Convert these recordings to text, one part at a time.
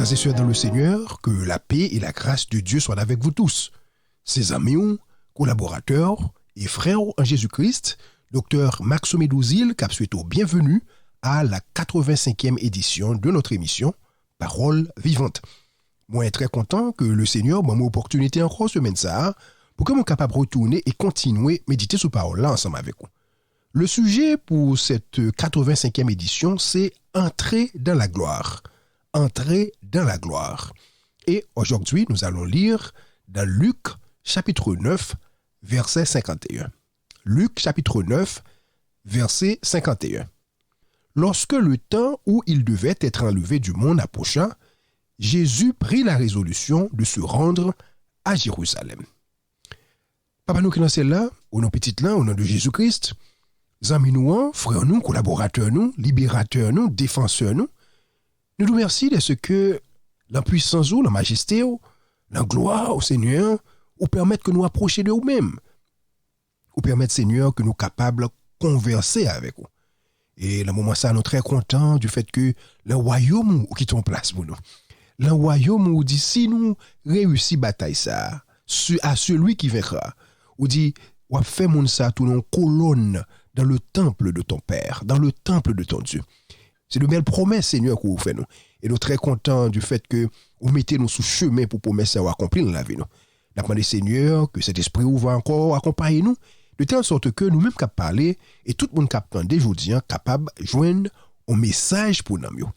Frères et sœurs dans le Seigneur, que la paix et la grâce de Dieu soient avec vous tous. Ses amis, collaborateurs et frères en Jésus-Christ, Dr Maxime Douzil, cap souhaite bienvenue à la 85e édition de notre émission Parole vivante. Moi, très content que le Seigneur m'a donné l'opportunité encore semaine ça pour que je sois capable de retourner et continuer à méditer sur parole là ensemble avec vous. Le sujet pour cette 85e édition, c'est entrer dans la gloire. Entrer dans la gloire. Et aujourd'hui, nous allons lire dans Luc chapitre 9, verset 51. Luc chapitre 9, verset 51. Lorsque le temps où il devait être enlevé du monde approcha, Jésus prit la résolution de se rendre à Jérusalem. Papa nous qui dans celle-là, au nom petit là, au nom de Jésus-Christ, amis nous, frères nous, collaborateurs nous, libérateurs nous, défenseurs nous, nous nous remercions de ce que la puissance ou la majesté ou la gloire au Seigneur ou permettre que nous approcher de nous-mêmes. Ou permettre Seigneur que nous capables de converser avec vous. Et le moment ça nous très contents du fait que le royaume qui est en place pour nous. Le royaume où dit si nous réussit bataille ça à celui qui vaincra. Ou dit ou fait mon ça tout en colonne dans le temple de ton Père, dans le temple de ton Dieu. C'est de belles promesses, Seigneur, que vous faites nous. Et nous sommes très contents du fait que vous mettez nous sous chemin pour promesses à accomplir dans la vie. Nous demandons, Seigneur, que cet esprit va encore accompagner nous, de telle sorte que nous-mêmes capables de parler et tout le monde capable de aujourd'hui capable de joindre un message pour nous.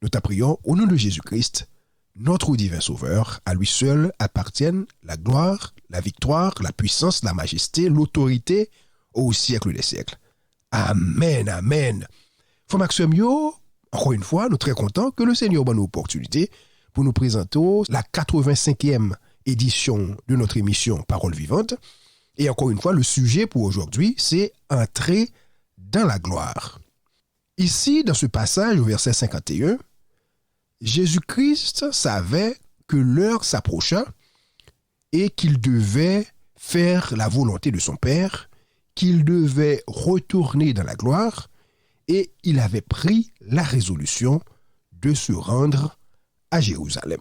Nous t'apprions au nom de Jésus-Christ, notre divin Sauveur. À lui seul appartiennent la gloire, la victoire, la puissance, la majesté, l'autorité au siècle des siècles. Amen, amen. Frère Maxime, encore une fois, nous sommes très contents que le Seigneur ait une opportunité pour nous présenter la 85e édition de notre émission Parole vivante. Et encore une fois, le sujet pour aujourd'hui, c'est entrer dans la gloire. Ici, dans ce passage au verset 51, Jésus-Christ savait que l'heure s'approcha et qu'il devait faire la volonté de son Père, qu'il devait retourner dans la gloire, et il avait pris la résolution de se rendre à Jérusalem.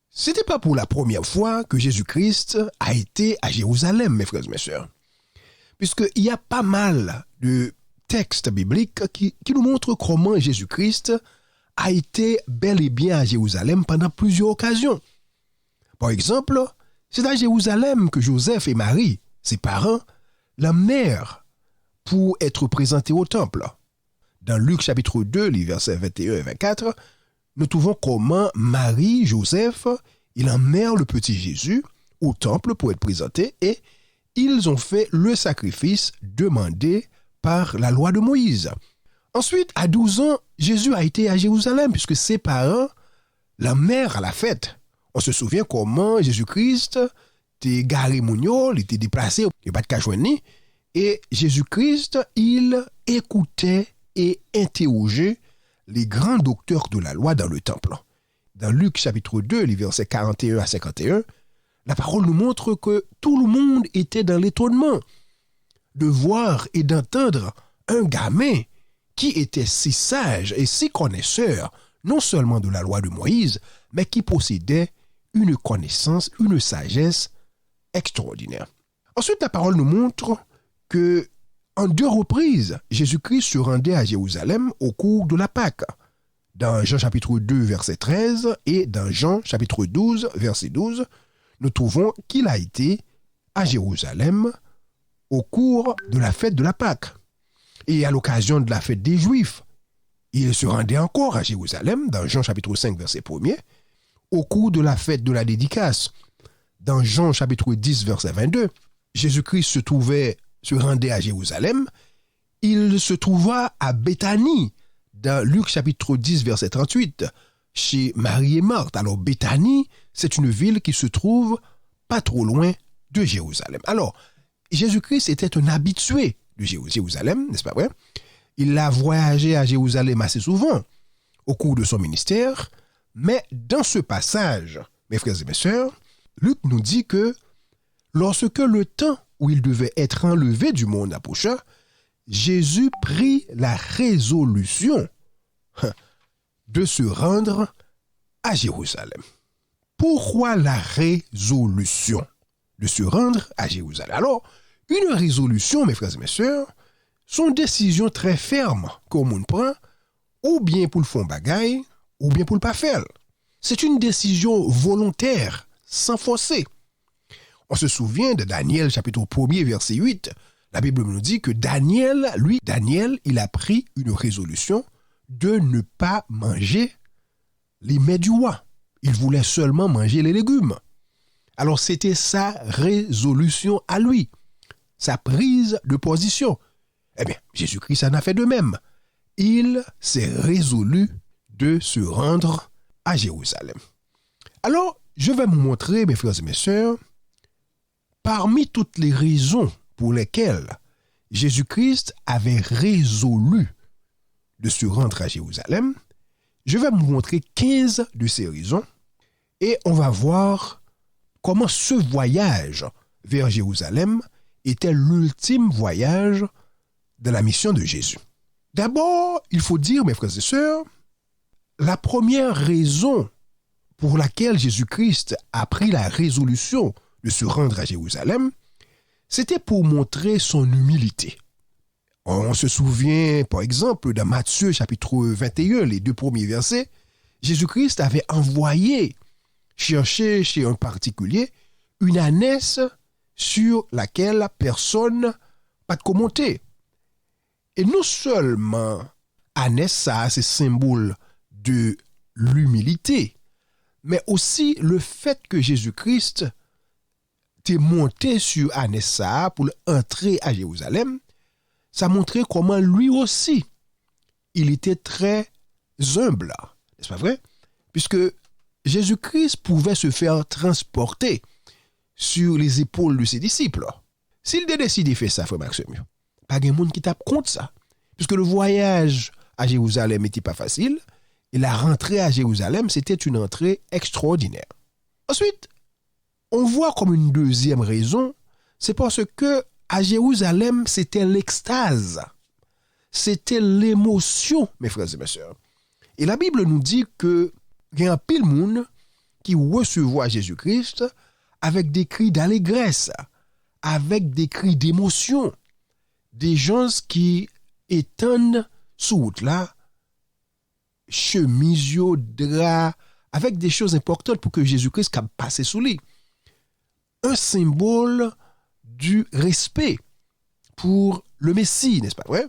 Ce n'était pas pour la première fois que Jésus-Christ a été à Jérusalem, mes frères et mes sœurs. Puisqu'il y a pas mal de textes bibliques qui nous montrent comment Jésus-Christ a été bel et bien à Jérusalem pendant plusieurs occasions. Par exemple, c'est à Jérusalem que Joseph et Marie, ses parents, l'amenèrent pour être présentés au temple. Dans Luc chapitre 2, les versets 21 et 24, nous trouvons comment Marie, Joseph, ils emmènent le petit Jésus au temple pour être présenté et ils ont fait le sacrifice demandé par la loi de Moïse. Ensuite, à 12 ans, Jésus a été à Jérusalem puisque ses parents l'emmènent à la fête. On se souvient comment Jésus-Christ était garé mounio, il était déplacé, il n'y a pas de cajouni, et Jésus-Christ, il écoutait et interrogeait les grands docteurs de la loi dans le temple. Dans Luc chapitre 2, les versets 41 à 51, la parole nous montre que tout le monde était dans l'étonnement de voir et d'entendre un gamin qui était si sage et si connaisseur, non seulement de la loi de Moïse, mais qui possédait une connaissance, une sagesse extraordinaire. Ensuite, la parole nous montre que en 2 reprises, Jésus-Christ se rendait à Jérusalem au cours de la Pâque. Dans Jean chapitre 2, verset 13 et dans Jean chapitre 12, verset 12, nous trouvons qu'il a été à Jérusalem au cours de la fête de la Pâque. Et à l'occasion de la fête des Juifs, il se rendait encore à Jérusalem, dans Jean chapitre 5, verset 1er, au cours de la fête de la dédicace. Dans Jean chapitre 10, verset 22, Jésus-Christ se rendait à Jérusalem, il se trouva à Béthanie, dans Luc chapitre 10, verset 38, chez Marie et Marthe. Alors Béthanie, c'est une ville qui se trouve pas trop loin de Jérusalem. Alors, Jésus-Christ était un habitué de Jérusalem, n'est-ce pas vrai? Il a voyagé à Jérusalem assez souvent au cours de son ministère, mais dans ce passage, mes frères et mes sœurs, Luc nous dit que lorsque le temps où il devait être enlevé du monde approcha, Jésus prit la résolution de se rendre à Jérusalem. Pourquoi la résolution de se rendre à Jérusalem? Alors, une résolution, mes frères et mes sœurs, sont une décision très ferme que le monde prend, ou bien pour le faire bagaille, ou bien pour le pas faire. C'est une décision volontaire, sans forcer. On se souvient de Daniel, chapitre 1er, verset 8. La Bible nous dit que Daniel, il a pris une résolution de ne pas manger les mets du roi. Il voulait seulement manger les légumes. Alors c'était sa résolution à lui, sa prise de position. Eh bien, Jésus-Christ en a fait de même. Il s'est résolu de se rendre à Jérusalem. Alors, je vais vous montrer, mes frères et mes sœurs, parmi toutes les raisons pour lesquelles Jésus-Christ avait résolu de se rendre à Jérusalem, je vais vous montrer 15 de ces raisons et on va voir comment ce voyage vers Jérusalem était l'ultime voyage de la mission de Jésus. D'abord, il faut dire, mes frères et sœurs, la première raison pour laquelle Jésus-Christ a pris la résolution de se rendre à Jérusalem, c'était pour montrer son humilité. On se souvient, par exemple, de Matthieu chapitre 21, les 2 premiers versets, Jésus-Christ avait envoyé chercher chez un particulier une ânesse sur laquelle personne n'a de commenter. Et non seulement ânesse, ça, c'est symbole de l'humilité, mais aussi le fait que Jésus-Christ était monté sur ânesse pour entrer à Jérusalem, ça montrait comment lui aussi, il était très humble, n'est-ce pas vrai? Puisque Jésus-Christ pouvait se faire transporter sur les épaules de ses disciples. S'il a décidé de faire ça, frère Maxime, pas de monde qui tape contre ça. Puisque le voyage à Jérusalem n'était pas facile, et la rentrée à Jérusalem, c'était une entrée extraordinaire. Ensuite, on voit comme une deuxième raison, c'est parce que à Jérusalem, c'était l'extase. C'était l'émotion, mes frères et mes sœurs. Et la Bible nous dit que il y a un pile monde qui recevoir Jésus-Christ avec des cris d'allégresse, avec des cris d'émotion. Des gens qui étendent sous route là, chemise, drap, avec des choses importantes pour que Jésus-Christ puisse passer sous lui. Un symbole du respect pour le Messie, n'est-ce pas vrai?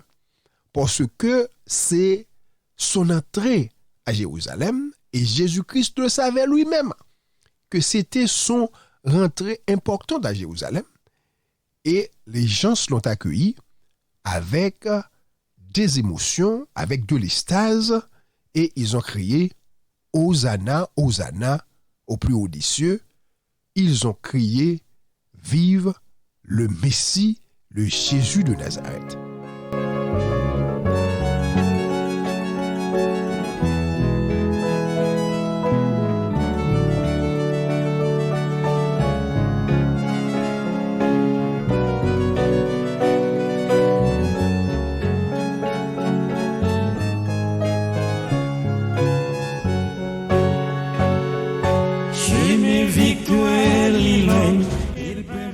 Parce que c'est son entrée à Jérusalem et Jésus-Christ le savait lui-même que c'était son rentrée importante à Jérusalem et les gens l'ont accueilli avec des émotions, avec de l'extase et ils ont crié Hosanna, Hosanna au plus haut des cieux. Ils ont crié vive le Messie, le Jésus de Nazareth.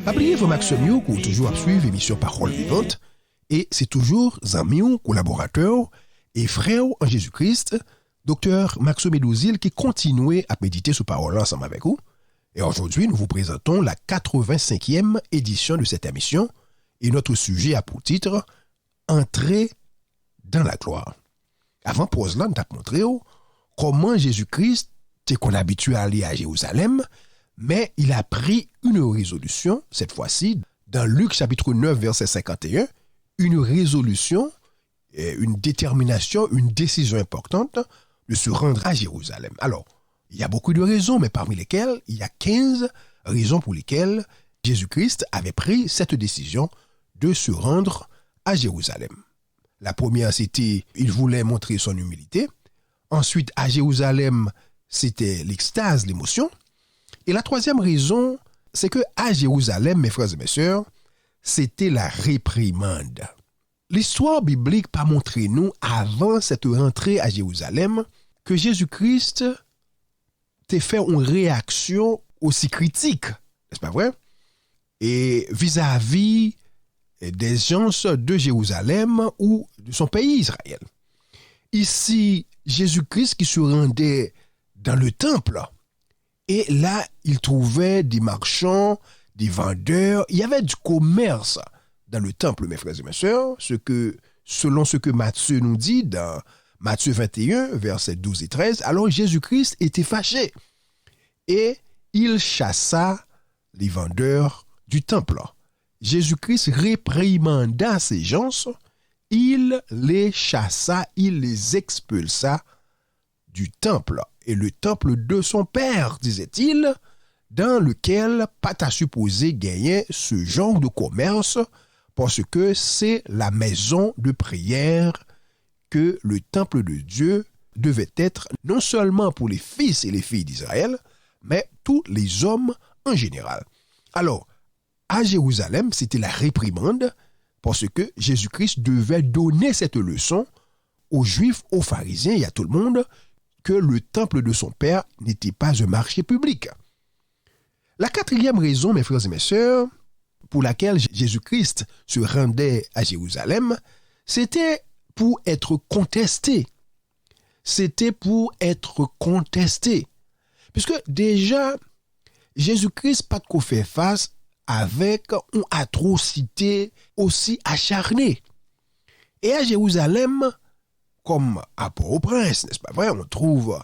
Pas oublier vos Maximio qui ont toujours à suivre l'émission Parole Vivante et c'est toujours amis, collaborateurs et frères en Jésus-Christ, docteur Maxo Médozil qui continue à méditer sur parole ensemble avec vous. Et aujourd'hui, nous vous présentons la 85e édition de cette émission et notre sujet a pour titre Entrer dans la gloire. Avant pause là, nous t'avons montré comment Jésus-Christ était qu'on habitué à aller à Jérusalem. Mais il a pris une résolution, cette fois-ci, dans Luc chapitre 9, verset 51, une résolution, une détermination, une décision importante de se rendre à Jérusalem. Alors, il y a beaucoup de raisons, mais parmi lesquelles, il y a 15 raisons pour lesquelles Jésus-Christ avait pris cette décision de se rendre à Jérusalem. La première, c'était, il voulait montrer son humilité. Ensuite, à Jérusalem, c'était l'extase, l'émotion. Et la troisième raison, c'est que à Jérusalem, mes frères et mes sœurs, c'était la réprimande. L'histoire biblique pas montré nous, avant cette rentrée à Jérusalem, que Jésus-Christ te fait une réaction aussi critique, n'est-ce pas vrai? Et vis-à-vis des gens de Jérusalem ou de son pays Israël. Ici, Jésus-Christ qui se rendait dans le temple, et là, il trouvait des marchands, des vendeurs, il y avait du commerce dans le temple, mes frères et mes sœurs, selon ce que Matthieu nous dit dans Matthieu 21, versets 12 et 13, alors Jésus-Christ était fâché et il chassa les vendeurs du temple. Jésus-Christ réprimanda ces gens, il les chassa, il les expulsa du temple. Et le temple de son père, disait-il, dans lequel pas à supposer gagner ce genre de commerce, parce que c'est la maison de prière que le temple de Dieu devait être, non seulement pour les fils et les filles d'Israël, mais tous les hommes en général. Alors, à Jérusalem, c'était la réprimande, parce que Jésus-Christ devait donner cette leçon aux Juifs, aux pharisiens et à tout le monde, que le temple de son père n'était pas un marché public. La quatrième raison, mes frères et mes sœurs, pour laquelle Jésus-Christ se rendait à Jérusalem, c'était pour être contesté. C'était pour être contesté. Puisque déjà, Jésus-Christ pas de quoi faire face avec une atrocité aussi acharnée. Et à Jérusalem, comme à Port-au-Prince, n'est-ce pas vrai, on trouve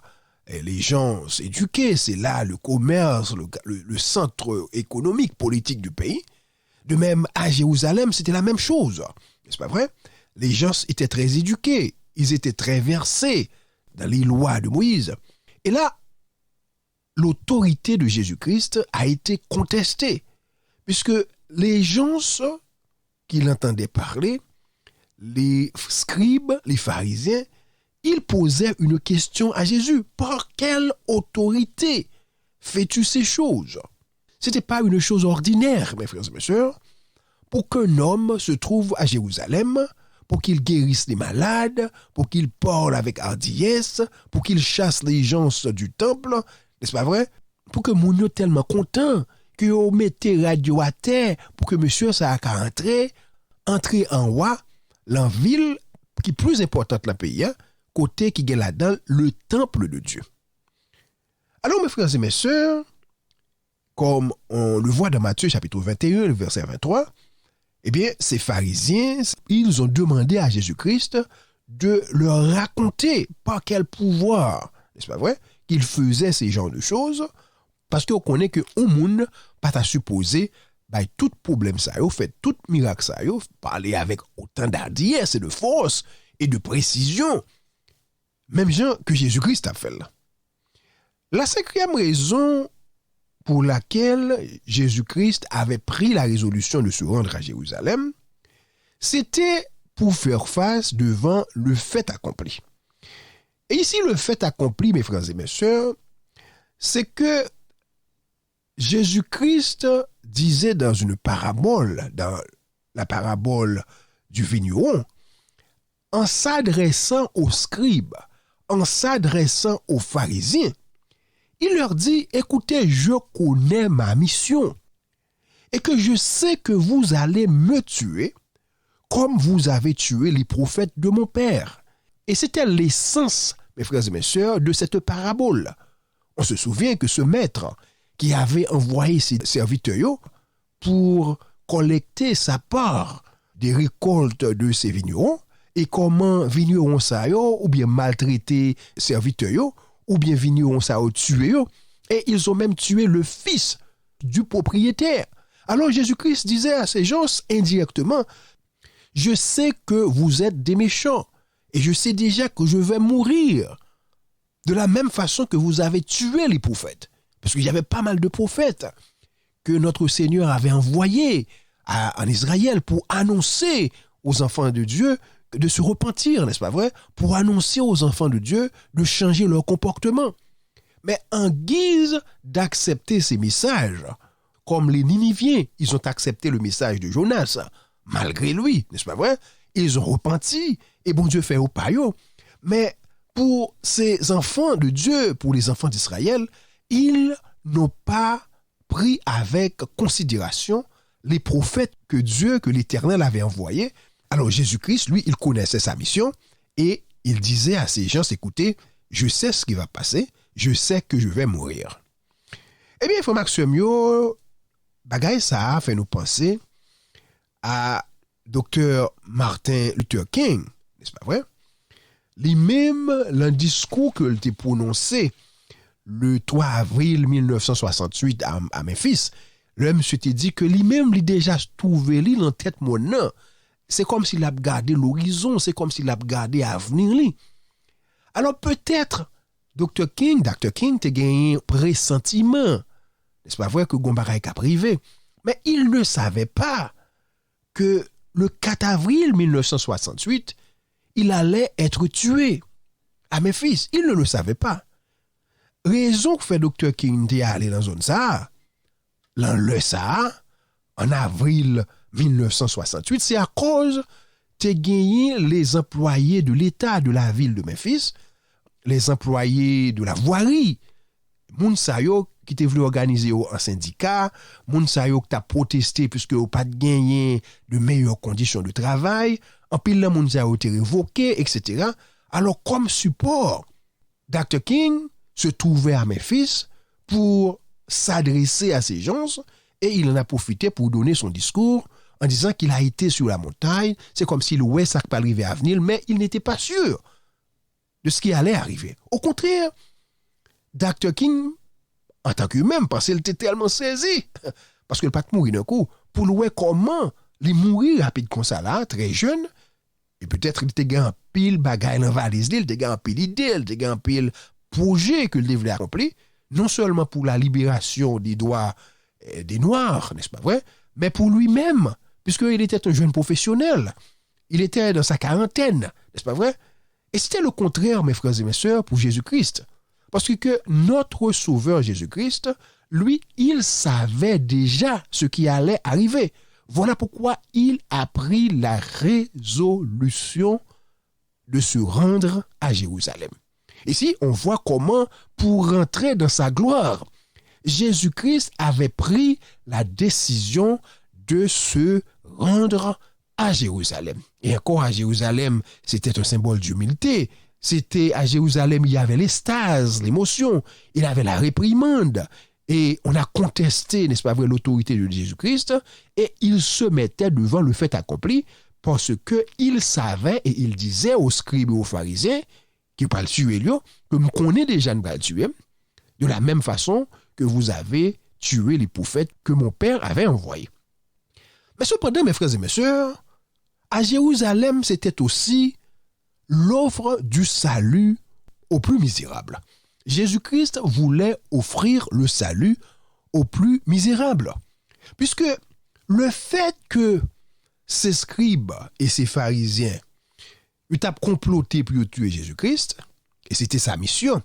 les gens éduqués, c'est là le commerce, le centre économique, politique du pays. De même, à Jérusalem, c'était la même chose, n'est-ce pas vrai? Les gens étaient très éduqués, ils étaient très versés dans les lois de Moïse. Et là, l'autorité de Jésus-Christ a été contestée, puisque les gens qui l'entendaient parler, les scribes, les pharisiens, ils posaient une question à Jésus. Par quelle autorité fais-tu ces choses? Ce n'était pas une chose ordinaire, mes frères et mes sœurs, pour qu'un homme se trouve à Jérusalem, pour qu'il guérisse les malades, pour qu'il parle avec hardiesse, pour qu'il chasse les gens du temple, n'est-ce pas vrai? Pour que moun yo tellement content que yo mette radio à terre, pour que monsieur ça a entrer en roi, la ville qui est plus importante dans le pays, côté qui est là-dedans, le temple de Dieu. Alors, mes frères et mes sœurs, comme on le voit dans Matthieu chapitre 21, le verset 23, eh bien, ces pharisiens, ils ont demandé à Jésus-Christ de leur raconter par quel pouvoir, n'est-ce pas vrai, qu'il faisait ces genres de choses, parce qu'on connaît que au monde, pas à supposer, tout problème ça, fait tout miracle ça, parler avec autant d'hardiesse et de force et de précision, même gens que Jésus-Christ a fait là. La cinquième raison pour laquelle Jésus-Christ avait pris la résolution de se rendre à Jérusalem, c'était pour faire face devant le fait accompli. Et ici, le fait accompli, mes frères et mes sœurs, c'est que Jésus-Christ disait dans une parabole, dans la parabole du vigneron, en s'adressant aux scribes, en s'adressant aux pharisiens, il leur dit, écoutez, je connais ma mission et que je sais que vous allez me tuer comme vous avez tué les prophètes de mon père. Et c'était l'essence, mes frères et mes sœurs, de cette parabole. On se souvient que ce maître qui avait envoyé ses serviteurs pour collecter sa part des récoltes de ses vignerons, et comment vignerons ça ou bien maltraiter serviteurs, ou bien vignerons ça tué, et ils ont même tué le fils du propriétaire. Alors Jésus-Christ disait à ces gens indirectement, je sais que vous êtes des méchants, et je sais déjà que je vais mourir de la même façon que vous avez tué les prophètes. Parce qu'il y avait pas mal de prophètes que notre Seigneur avait envoyés en Israël pour annoncer aux enfants de Dieu de se repentir, n'est-ce pas vrai? Pour annoncer aux enfants de Dieu de changer leur comportement. Mais en guise d'accepter ces messages, comme les Niniviens, ils ont accepté le message de Jonas, malgré lui, n'est-ce pas vrai? Ils ont repenti, et bon Dieu fait au paillot. Mais pour ces enfants de Dieu, pour les enfants d'Israël, ils n'ont pas pris avec considération les prophètes que l'Éternel avait envoyés. Alors Jésus-Christ, lui, il connaissait sa mission et il disait à ces gens, écoutez, je sais ce qui va passer, je sais que je vais mourir. Eh bien, frère Maxime, bagay ça fait nous penser à Dr. Martin Luther King, n'est-ce pas vrai? Lui-même, le discours qu'il a prononcé le 3 avril 1968 à Memphis, le monsieur t'a dit que lui-même, il déjà trouvé lui dans tête mon nom. C'est comme s'il a regardé l'horizon, c'est comme s'il a regardé l'avenir lui. Alors peut-être Dr. King t'a gagné un pressentiment. N'est-ce pas vrai que Gombaray a privé, mais il ne savait pas que le 4 avril 1968, il allait être tué à Memphis. Il ne le savait pas. Raison que fait Dr. King d'y aller dans zone ça, dans le ça, en avril 1968, c'est à cause de gagné les employés de l'État de la ville de Memphis, les employés de la voirie, moun sa yo qui te voulu organiser un syndicat, moun sa yo qui t'a protesté puisque ou pas de gagner de meilleures conditions de travail, en pile la moun sa yo été révoqué, etc. Alors comme support, Dr. King se trouvait à Memphis pour s'adresser à ces gens et il en a profité pour donner son discours en disant qu'il a été sur la montagne, c'est comme s'il ouait ça qui arriver à venir, mais il n'était pas sûr de ce qui allait arriver. Au contraire, Dr. King, en tant qu'humain, parce qu'il était tellement saisi, parce qu'il n'a pas mourir d'un coup, pour louer comment il mourir rapide comme ça là, très jeune, et peut-être il était gagné pile bagaille dans valise, il était gagné pile idée, il était gagné pile projet que le devait accomplir, non seulement pour la libération des droits des Noirs, n'est-ce pas vrai, mais pour lui-même, puisqu'il était un jeune professionnel, il était dans sa quarantaine, n'est-ce pas vrai? Et c'était le contraire, mes frères et mes sœurs, pour Jésus-Christ. Parce que notre Sauveur Jésus-Christ, lui, il savait déjà ce qui allait arriver. Voilà pourquoi il a pris la résolution de se rendre à Jérusalem. Ici, on voit comment, pour rentrer dans sa gloire, Jésus-Christ avait pris la décision de se rendre à Jérusalem. Et encore à Jérusalem, c'était un symbole d'humilité. C'était à Jérusalem, il y avait l'extase, l'émotion, il y avait la réprimande. Et on a contesté, n'est-ce pas vrai, l'autorité de Jésus-Christ, et il se mettait devant le fait accompli parce qu'il savait et il disait aux scribes et aux pharisiens qui ne pas le tuer, que nous connaissons déjà ne pas le tuer, de la même façon que vous avez tué les prophètes que mon père avait envoyés. Mais cependant, mes frères et mes sœurs, à Jérusalem, c'était aussi l'offre du salut aux plus misérables. Jésus-Christ voulait offrir le salut aux plus misérables. Puisque le fait que ces scribes et ces pharisiens eussent comploté pour tuer Jésus-Christ, et c'était sa mission,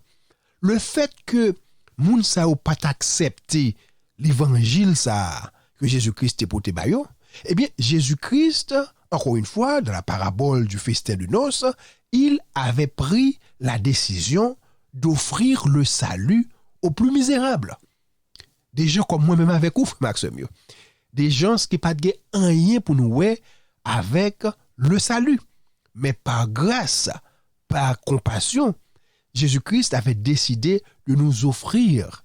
le fait que moun sa ou pas accepté l'évangile ça que Jésus-Christ est porté bayo, eh bien Jésus-Christ, encore une fois, dans la parabole du festin de noces, il avait pris la décision d'offrir le salut aux plus misérables. Des gens comme moi-même avec vous, Maxime. Des gens qui n'ont pas de rien pour nous avec le salut. Mais par grâce, par compassion, Jésus-Christ avait décidé de nous offrir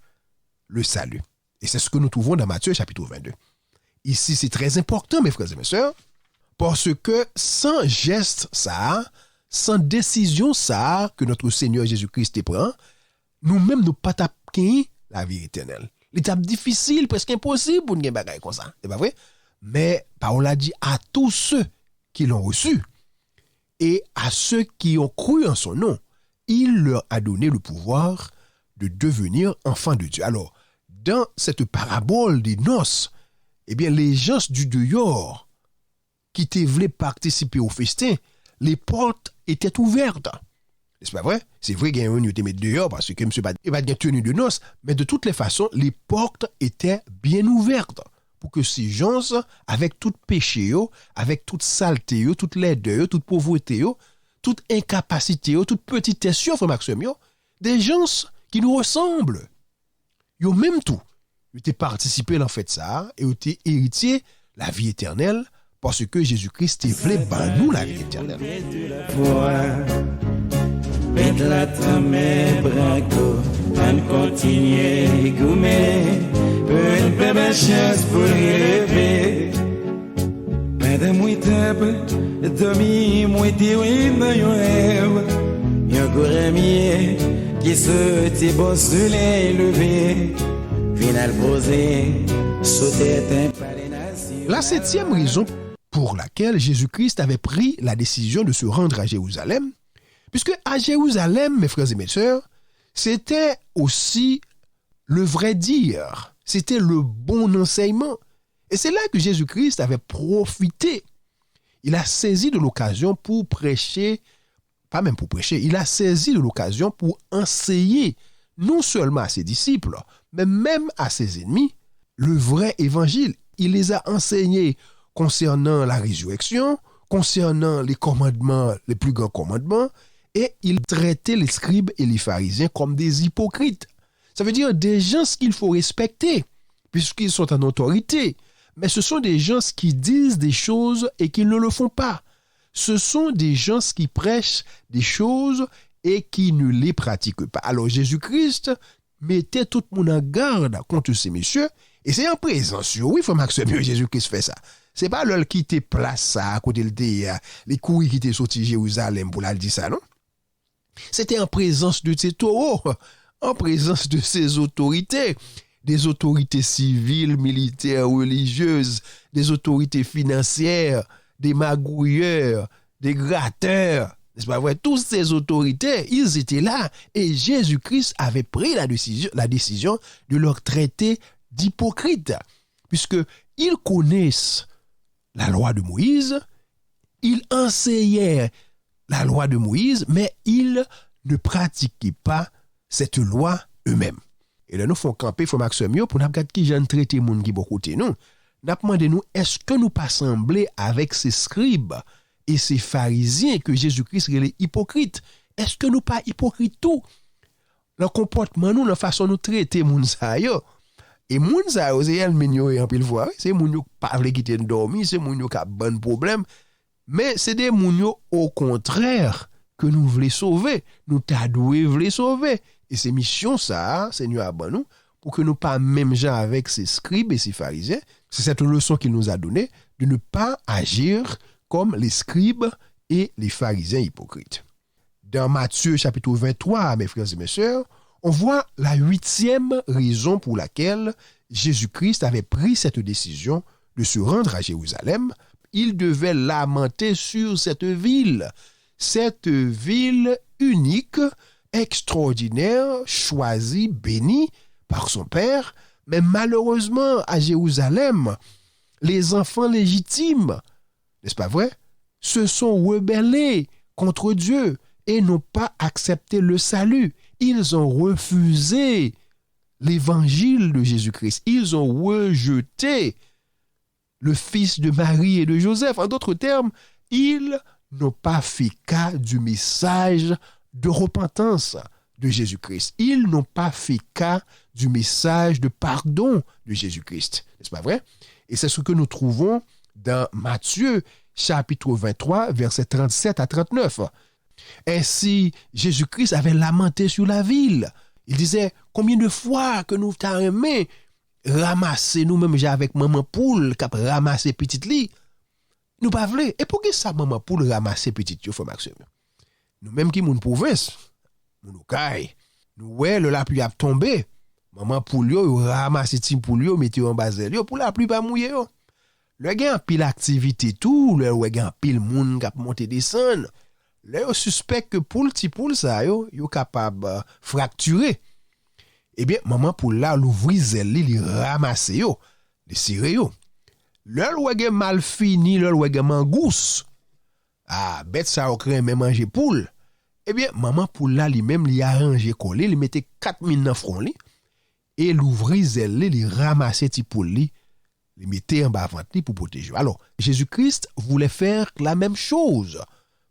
le salut. Et c'est ce que nous trouvons dans Matthieu chapitre 22. Ici, c'est très important, mes frères et mes sœurs, parce que sans geste ça, sans décision ça que notre Seigneur Jésus-Christ prend, nous-mêmes nous pas taper la vie éternelle. L'étape difficile, presque impossible pour nous gagner bagaille comme ça, c'est pas vrai? Mais Paul a dit à tous ceux qui l'ont reçu et à ceux qui ont cru en son nom, il leur a donné le pouvoir de devenir enfants de Dieu. Alors, dans cette parabole des noces, eh bien, les gens du dehors qui voulaient participer au festin, les portes étaient ouvertes. N'est-ce pas vrai? C'est vrai qu'il y a un qui mis dehors parce que monsieur n'est pas bien tenu de noces, mais de toutes les façons, les portes étaient bien ouvertes pour que ces gens, avec tout péché, avec toute saleté, toute laideur, toute pauvreté, toute incapacité, toute petitesse, frère Maxime, des gens qui nous ressemblent, yo même tout, yo te participé dans fait ça et yo te héritier la vie éternelle parce que Jésus-Christ te voulait ban nous la vie éternelle. Mettre la trame branco, on continue goumer, une belle chance pour rêver. Madame Wittab, Domi, moi t'es dans yon rêve, yon gouramier qui se t'ébosse de l'élevé, final posé, sauter un palais nazi. La septième raison pour laquelle Jésus-Christ avait pris la décision de se rendre à Jérusalem, puisque à Jérusalem, mes frères et mes sœurs, c'était aussi le vrai dire, c'était le bon enseignement. Et c'est là que Jésus-Christ avait profité. Il a saisi de l'occasion pour prêcher, pas même pour prêcher, il a saisi de l'occasion pour enseigner, non seulement à ses disciples, mais même à ses ennemis, le vrai évangile. Il les a enseignés concernant la résurrection, concernant les commandements, les plus grands commandements, et il traitait les scribes et les pharisiens comme des hypocrites. Ça veut dire des gens qu'il faut respecter, puisqu'ils sont en autorité. Mais ce sont des gens qui disent des choses et qui ne le font pas. Ce sont des gens qui prêchent des choses et qui ne les pratiquent pas. Alors Jésus-Christ mettait tout le monde en garde contre ces messieurs, et c'est en présence. Oui, il faut que Jésus-Christ fait ça. C'est pas l'heure qui te place ça à côté de les couilles qui te sorti Jérusalem pour la dire ça, non? C'était en présence de ces taureaux, en présence de ces autorités, des autorités civiles, militaires, religieuses, des autorités financières, des magouilleurs, des gratteurs. N'est-ce pas vrai? Toutes ces autorités, ils étaient là et Jésus-Christ avait pris la décision de leur traiter d'hypocrites, puisqu'ils connaissent la loi de Moïse, ils enseignaient la loi de Moïse, mais ils ne pratiquaient pas cette loi eux-mêmes. Et là, nous faisons camper, il faut Maxime, pour nous regarder qui j'en traite les gens qui sont côté nous. Nous demandons nous, est-ce que nous pas sembler avec ces scribes et ces pharisiens que Jésus-Christ est hypocrite? Est-ce que nous pas hypocrite tout? Le comportement nous, la façon nous traiter moun sa yo. Et moun sa yo, c'est elle mignon et en pile fois, c'est moun yo pas vle quitter dormir, c'est moun yo qui a bon problème. Mais c'est des moun yo au contraire que nous voulons sauver, nous t'adoué voulons sauver. Et c'est mission ça, Seigneur a bon nous, pour que nous pas même gens avec ces scribes et ces pharisiens. C'est cette leçon qu'il nous a donnée de ne pas agir comme les scribes et les pharisiens hypocrites. Dans Matthieu chapitre 23, mes frères et mes sœurs, on voit la 8e raison pour laquelle Jésus-Christ avait pris cette décision de se rendre à Jérusalem. Il devait lamenter sur cette ville unique, extraordinaire, choisie, bénie par son Père. Mais malheureusement, à Jérusalem, les enfants légitimes, n'est-ce pas vrai, se sont rebellés contre Dieu et n'ont pas accepté le salut. Ils ont refusé l'évangile de Jésus-Christ. Ils ont rejeté le fils de Marie et de Joseph. En d'autres termes, ils n'ont pas fait cas du message de repentance de Jésus-Christ. Ils n'ont pas fait cas du message de pardon de Jésus-Christ. N'est-ce pas vrai? Et c'est ce que nous trouvons dans Matthieu, chapitre 23, versets 37 à 39. Ainsi, Jésus-Christ avait lamenté sur la ville. Il disait, combien de fois que nous t'avons aimé ramasser nous-mêmes avec maman poule qui a ramassé petite lit. Nous pas voulons. Et pour que ça maman poule ramasser petite yo, frère Maxime? Nous-mêmes qui moun province, nous caille. Nous ouais le la pluie a tombé. Maman poule yo ramasse ti poule yo mettez en basel yo pour la pluie pas mouiller yo. Le gen pile activité tout, le gen pile moun qui a monter descendre. Le yo suspect que poule ti poule ça yo capable fracturer. Eh bien, maman poule là, l'ouvri zèle li ramasse yo, li sire yo. Le gen mal fini, le gen mangous. Ah, bête ça okre même manger poule. Eh bien, maman poule là lui-même li arrange collé, li mette 4000 dans front li et l'ouvri zèle li ramasse ti poule li mette en bas ventre li pour protéger. Alors, Jésus-Christ voulait faire la même chose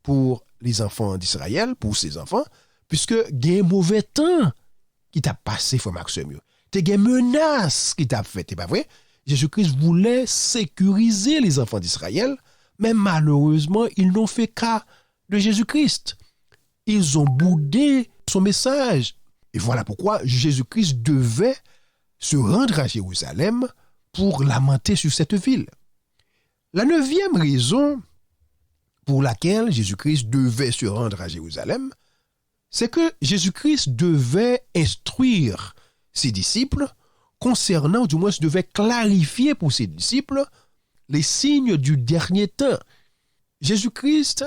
pour les enfants d'Israël, pour ses enfants, puisque gen mauvais temps qui t'a passé, frère Maxime. te gen menace qui t'a fait, c'est pas vrai? Jésus-Christ voulait sécuriser les enfants d'Israël, mais malheureusement, ils n'ont fait qu'à de Jésus-Christ. Ils ont boudé son message. Et voilà pourquoi Jésus-Christ devait se rendre à Jérusalem pour lamenter sur cette ville. La 9e raison pour laquelle Jésus-Christ devait se rendre à Jérusalem, c'est que Jésus-Christ devait instruire ses disciples concernant, du moins, devait clarifier pour ses disciples les signes du dernier temps. Jésus-Christ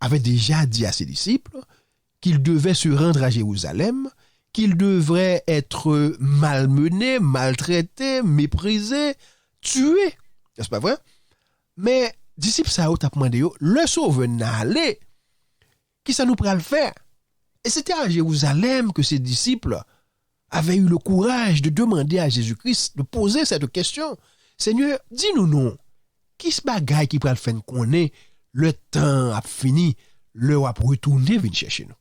avait déjà dit à ses disciples qu'il devait se rendre à Jérusalem, qu'il devrait être malmené, maltraité, méprisé, tué. N'est-ce pas vrai? Mais, disciples, ça a demandé, le sauveur n'a allé. Qui ça nous pourra le faire? Et c'était à Jérusalem que ses disciples avaient eu le courage de demander à Jésus-Christ de poser cette question. Seigneur, dis-nous non. Qui se bagaille qui pourra le faire connaître le temps a fini, l'heure a retourner venir chercher nous.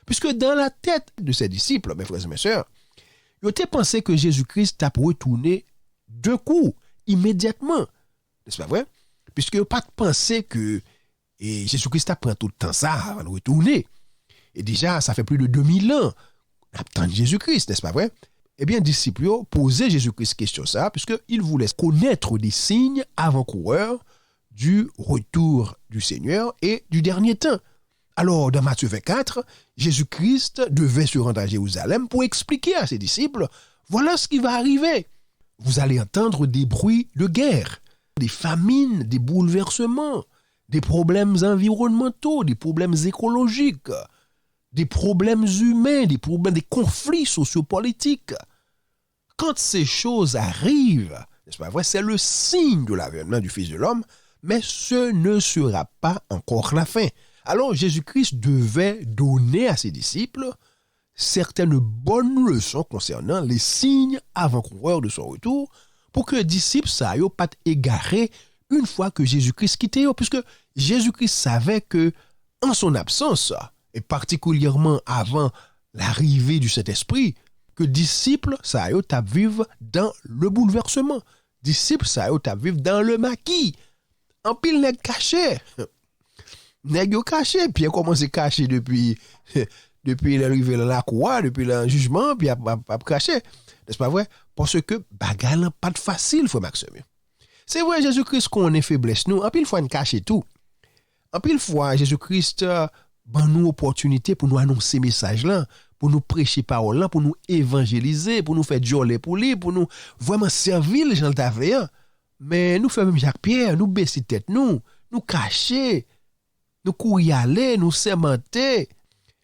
Puisque dans la tête de ses disciples, mes frères et mes sœurs, ils ont pensé que Jésus-Christ a retourné d'un coup, immédiatement. N'est-ce pas vrai? Puisque ils n'ont pas pensé que Jésus-Christ a pris tout le temps ça avant de retourner. Et déjà, ça fait plus de 2000 ans d'attendre Jésus-Christ, n'est-ce pas vrai? Eh bien, les disciples posaient Jésus-Christ question ça, puisqu'ils voulaient connaître des signes avant-coureurs du retour du Seigneur et du dernier temps. Alors, dans Matthieu 24, Jésus-Christ devait se rendre à Jérusalem pour expliquer à ses disciples, voilà ce qui va arriver. Vous allez entendre des bruits de guerre, des famines, des bouleversements, des problèmes environnementaux, des problèmes écologiques, des problèmes humains, des conflits sociopolitiques. Quand ces choses arrivent, n'est-ce pas vrai, c'est le signe de l'avènement du Fils de l'homme, mais ce ne sera pas encore la fin. Alors Jésus-Christ devait donner à ses disciples certaines bonnes leçons concernant les signes avant-coureurs de son retour pour que les disciples ne soient pas égarés une fois que Jésus-Christ quittait eux, puisque Jésus-Christ savait que en son absence, et particulièrement avant l'arrivée du Saint-Esprit, que disciples ça yo t'a vivre dans le bouleversement, disciples ça yo t'a vivre dans le maquis. En pile nèg caché. Nèg yo caché, puis commence à cacher depuis l'arrivée de la croix, depuis le jugement, puis a caché. N'est-ce pas vrai? Parce que bagarre pas de facile, frère Maxime. C'est vrai, Jésus-Christ qu'on est faiblesse nous, en pile fois on cache tout. En pile fois Jésus-Christ ban nous opportunité pour nous annoncer message là, pour nous prêcher parole là, pour nous évangéliser, pour nous faire joler pour lui, pour nous vraiment servir les gens de mais nous faisons même Jacques-Pierre, nous baisser tête nous cacher, nous courir aller, nous sémenter.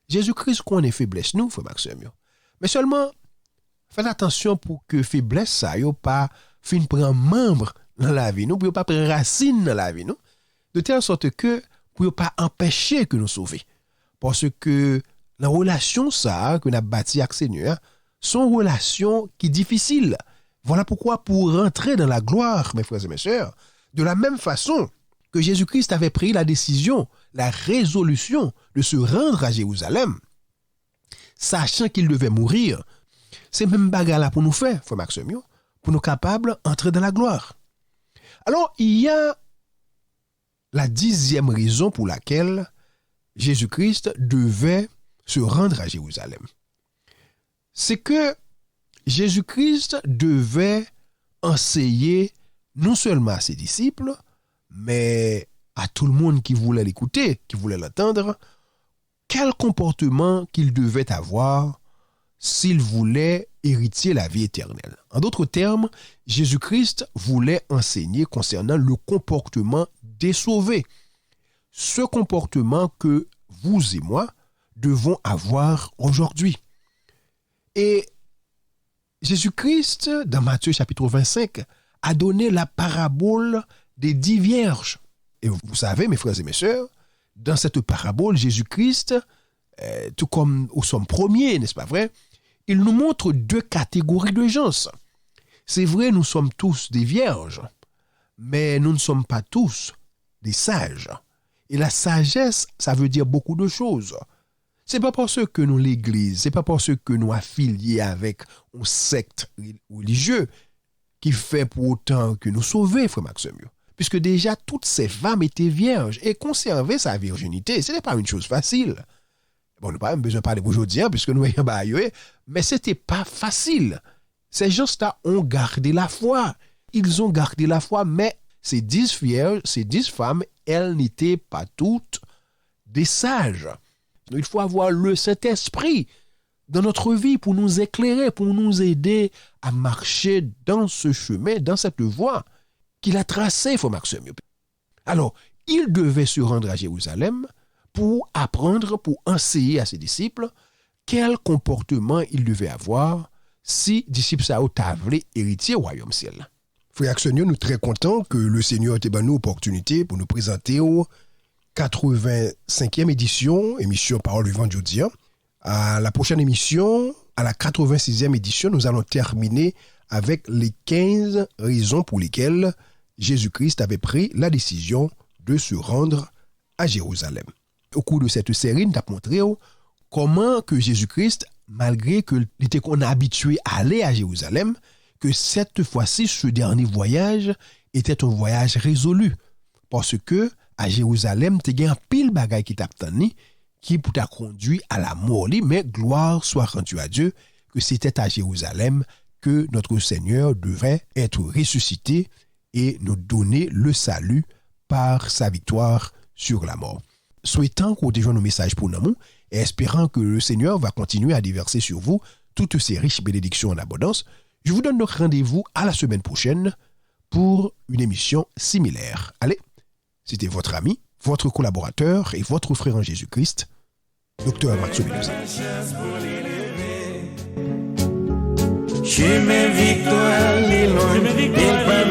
Jésus-Christ qu'on est faiblesse nous, frère Maxime. Mais seulement faites attention pour que faiblesse ça yo pas fin prendre membre dans la vie nous, pour pas prendre racine dans la vie nous, de telle sorte que pour pas empêcher que nous sauver. Parce que la relation ça que nous avons bâti avec le Seigneur sont relations qui difficiles. Voilà pourquoi pour rentrer dans la gloire, mes frères et mes sœurs, de la même façon que Jésus-Christ avait pris la décision, la résolution de se rendre à Jérusalem, sachant qu'il devait mourir, c'est même bagarre là pour nous faire, frère Maxime, pour nous capables d'entrer dans la gloire. Alors, il y a la 10e raison pour laquelle Jésus-Christ devait se rendre à Jérusalem. C'est que Jésus-Christ devait enseigner non seulement à ses disciples, mais à tout le monde qui voulait l'écouter, qui voulait l'entendre, quel comportement qu'il devait avoir s'il voulait hériter la vie éternelle. En d'autres termes, Jésus-Christ voulait enseigner concernant le comportement des sauvés. Ce comportement que vous et moi devons avoir aujourd'hui. Et Jésus-Christ, dans Matthieu chapitre 25, a donné la parabole des 10 vierges. Et vous savez, mes frères et mes sœurs, dans cette parabole, Jésus-Christ, tout comme au somme premier, n'est-ce pas vrai, il nous montre 2 catégories de gens. C'est vrai, nous sommes tous des vierges, mais nous ne sommes pas tous des sages. Et la sagesse, ça veut dire beaucoup de choses. C'est pas parce que nous l'église, c'est pas parce que nous affiliés avec un secte religieux qui fait pour autant que nous sauver, frère Maxime. Puisque déjà, toutes ces femmes étaient vierges et conserver sa virginité, ce n'est pas une chose facile. Bon, nous n'avons pas même besoin de parler aujourd'hui, puisque nous ayons baillé, mais ce n'était pas facile. Ces gens-là ont gardé la foi. Ils ont gardé la foi, mais ces 10 vierges, ces 10 femmes, elles n'étaient pas toutes des sages. Il faut avoir le Saint-Esprit dans notre vie pour nous éclairer, pour nous aider à marcher dans ce chemin, dans cette voie qu'il a tracée, frère Maxime. Alors, il devait se rendre à Jérusalem pour apprendre, pour enseigner à ses disciples quel comportement il devait avoir si disciples ça voulu héritier au royaume ciel. Frère Axonio, nous sommes très contents que le Seigneur ait donné l'opportunité pour nous présenter aux 85e émission Parole Vivante jeudi. À la prochaine émission, à la 86e édition, nous allons terminer avec les 15 raisons pour lesquelles Jésus-Christ avait pris la décision de se rendre à Jérusalem. Au cours de cette série, nous avons montré comment que Jésus-Christ, malgré qu'il était habitué à aller à Jérusalem, que cette fois-ci, ce dernier voyage était un voyage résolu. Parce que à Jérusalem, tu as un pile bagaille qui t'a qui t'a conduit à la mort. Mais gloire soit rendue à Dieu que c'était à Jérusalem que notre Seigneur devait être ressuscité et nous donner le salut par sa victoire sur la mort. Souhaitant qu'on déjoue nos messages pour nous et espérant que le Seigneur va continuer à déverser sur vous toutes ces riches bénédictions en abondance, je vous donne donc rendez-vous à la semaine prochaine pour une émission similaire. Allez, c'était votre ami, votre collaborateur et votre frère en Jésus-Christ, Dr. Maxime Belouza. Chemin victoire, il pas